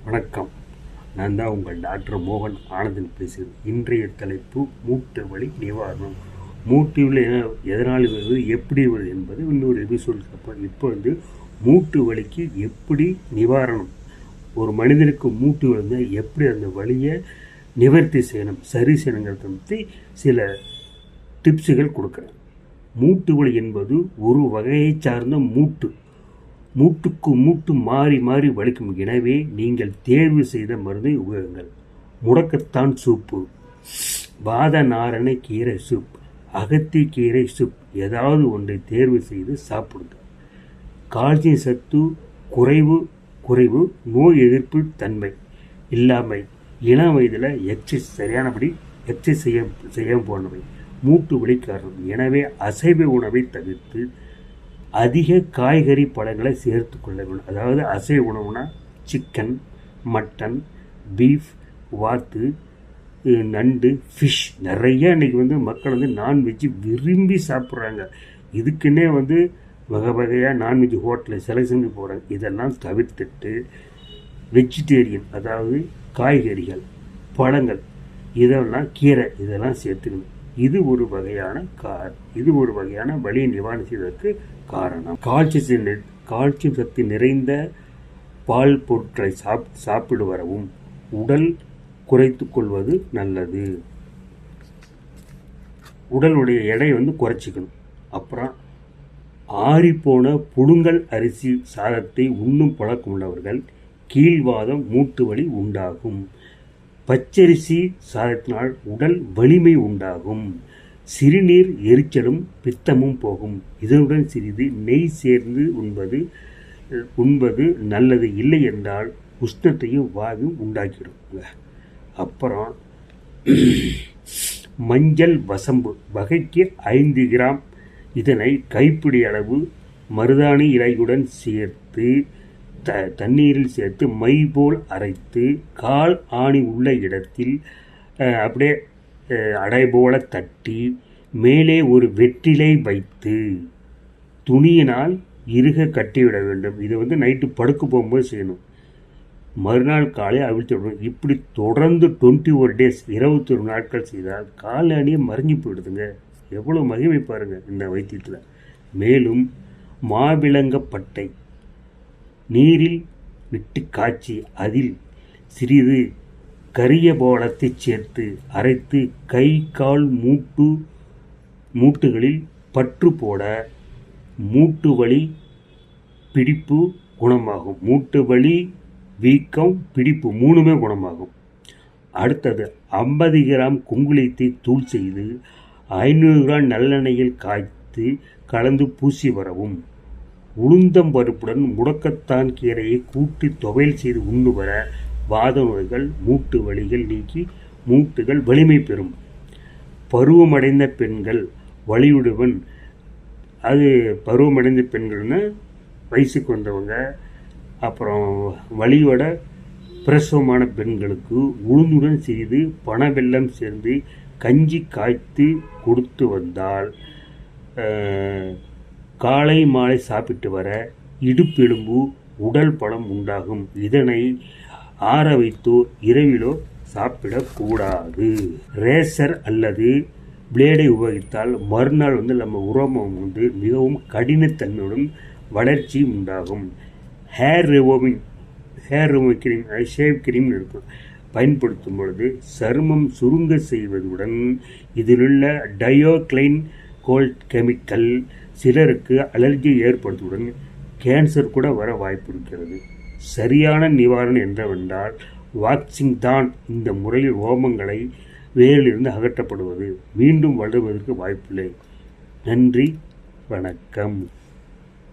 வணக்கம். நான் தான் உங்கள் டாக்டர் மோகன் ஆனந்தன் பேசுகிறேன். இன்றைய தலைப்பு மூட்டு வலி நிவாரணம். மூட்டு வலி எதனால் வருது, எப்படி வருது என்பது இன்னொரு எபிசோட் பார்ப்போம். இப்போ மூட்டு வலிக்கு எப்படி நிவாரணம், ஒரு மனிதனுக்கு மூட்டு வலி எப்படி அந்த வலியை நிவர்த்தி செய்யணும், சரி செய்யணுங்கிறத பற்றி சில டிப்ஸுகள் கொடுக்குறேன். மூட்டு வலி என்பது ஒரு வகையை சார்ந்த மூட்டுக்கு மூட்டு மாறி மாறி வலிக்கும். எனவே நீங்கள் தேர்வு செய்த மருந்தை உபயோகங்கள். முடக்கத்தான் சூப்பு, வாத நாரணை கீரை சூப், அகத்தி கீரை சூப், ஏதாவது ஒன்றை தேர்வு செய்து சாப்பிடுங்க. கால்சியம் சத்து குறைவு, நோய் எதிர்ப்பு தன்மை இல்லாமை, இளம் வயதில் சரியானபடி எக்ஸசைஸ் செய்ய போனவை மூட்டு வலி காரணம். எனவே அசைவ உணவை தவிர்த்து அதிக காய்கறி பழங்களை சேர்த்து கொள்ள வேண்டும். அதாவது அசைவ உணவுனா சிக்கன், மட்டன், பீஃப், வாத்து, நண்டு, ஃபிஷ். நிறைய இன்றைக்கி மக்கள் நான்வெஜ் விரும்பி சாப்பிட்றாங்க. இதுக்குன்னே வகை வகையாக நான்வெஜ் ஹோட்டலில் செலக்ஷனுக்கு போகிறாங்க. இதெல்லாம் தவிர்த்துட்டு வெஜிடேரியன், அதாவது காய்கறிகள், பழங்கள், இதெல்லாம் கீரை, இதெல்லாம் சேர்த்துக்கணும். இது ஒரு வகையான வலியை நிவாரணம் செய்வதற்கு காரணம். கால்சியம் சக்தி நிறைந்த பால் பொருட்களை சாப்பிடு வரவும் உடல் குறைத்து கொள்வது நல்லது. உடலுடைய எடை குறைச்சிக்கணும். அப்புறம் ஆறிப்போன புழுங்கல் அரிசி சாதத்தை உண்ணும் பழக்கம் உள்ளவர்கள் கீழ்வாதம், மூட்டு வலி உண்டாகும். பச்சரிசி சாதத்தினால் உடல் வலிமை உண்டாகும். சிறுநீர் எரிச்சலும் பித்தமும் போகும். இதனுடன் சிறிது நெய் சேர்ந்து உண்பது நல்லது. இல்லை என்றால் உஷ்ணத்தையும் வாயும் உண்டாக்கிடும். அப்புறம் மஞ்சள் வசம்பு வகைக்கு 5 கிராம். இதனை கைப்பிடி அளவு மருதாணி இலையுடன் சேர்த்து தண்ணீரில் சேர்த்து மை போல் அரைத்து கால் ஆணி உள்ள இடத்தில் அப்படியே அடை போல தட்டி மேலே ஒரு வெற்றிலை வைத்து துணியினால் இறுக கட்டிவிட வேண்டும். இது நைட்டு படுக்க போகும்போது செய்யணும். மறுநாள் காலை அவிழ்த்து விடணும். இப்படி தொடர்ந்து 21 டேஸ் 21 நாட்கள் செய்தால் கால் அணியை மறைஞ்சு போயிடுதுங்க. எவ்வளோ மகிமை பாருங்கள் இந்த வைத்தியத்தில். மேலும் மாவிளங்கப்பட்டை நீரில் விட்டு காய்ச்சி அதில் சிறிது கரிய போலத்தை சேர்த்து அரைத்து கை கால் மூட்டுகளில் பற்று போட மூட்டு வலி பிடிப்பு குணமாகும். மூட்டு வலி, வீக்கம், பிடிப்பு 3மே குணமாகும். அடுத்தது 50 கிராம் குங்குளியத்தை தூள் செய்து 500 கிராம் நல்லெண்ணெயில் காய்த்து கலந்து பூசி வரவும். உளுந்தம்பருப்புடன் முடக்கத்தான் கீரையை கூட்டி துவையல் செய்து உண்டு வர வாத நோய்கள், மூட்டு வலிகள் நீக்கி மூட்டுகள் வலிமை பெறும். பருவமடைந்த பெண்கள் வலியுடன், பருவமடைந்த பெண்கள்னு வயசுக்கு வந்தவங்க, அப்புறம் வலியோட பிரசவமான பெண்களுக்கு உளுந்துடன் சிறிது பனவெல்லம் சேர்ந்து கஞ்சி காய்த்து கொடுத்து வந்தால் காலை மாலை சாப்பிட்டு வர இடுப்பெலும்பு, உடல் பலம் உண்டாகும். இதனை ஆற வைத்தோ இரவிலோ சாப்பிடக்கூடாது. ரேசர் அல்லது பிளேடை உபயோகித்தால் மறுநாள் நம்ம உரோமம் மிகவும் கடினத்தன்மையுடன் வளர்ச்சி உண்டாகும். Hair removing cream, shave cream இருக்கும். பயன்படுத்தும் பொழுது சருமம் சுருங்க செய்வதுடன் இதிலுள்ள டயோக்ளைன் கோல்ட் கெமிக்கல் சிலருக்கு அலர்ஜி ஏற்படுத்துவதுடன் கேன்சர் கூட வர வாய்ப்பு இருக்கிறது. சரியான நிவாரணம் என்னவென்றால் வாக்சிங் தான். இந்த முறையில் ரோமங்களை வேரிலிருந்து அகற்றப்படுவது மீண்டும் வளருவதற்கு வாய்ப்பில்லை. நன்றி, வணக்கம்.